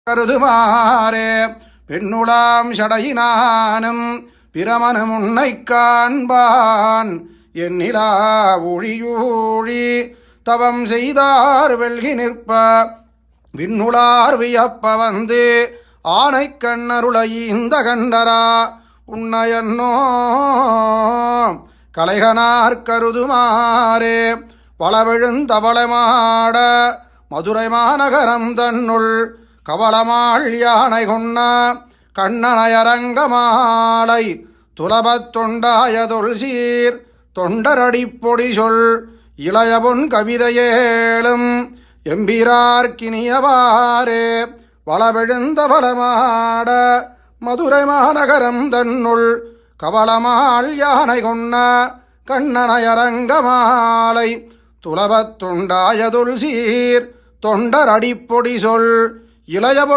கருதுமாறே பெண்ணுளாம் சடையினானும் பிரமனும் உன்னை காண்பான் எண்ணிலா ஒழியூழி தவம் செய்தார் வெல்கி நிற்ப விண்ணுளார் வியப்ப வந்து ஆனை கண்ணருளை இந்த கண்டரா உன்னையன்னோ கலைகனார் கருதுமாறே வளவிழுந்தவளமாட மதுரை மாநகரம் தன்னுள் கவளமாள் யானை கொன்ன கண்ணனையரங்கமாலை துலபத் தொண்டாயதொல் சீர் தொண்டரடிப்பொடி சொல் இளையபொன் கவிதையேளும் எம்பிரார்க்கினியவாறே வளவிழுந்த வளமாட மதுரை மாநகரம் தன்னுள் கவளமாள் யானை கொன்ன கண்ணனையரங்கமாலை துலபத் தொண்டாயதொல் சீர் தொண்டரடிப்பொடி சொல் இளையபொன்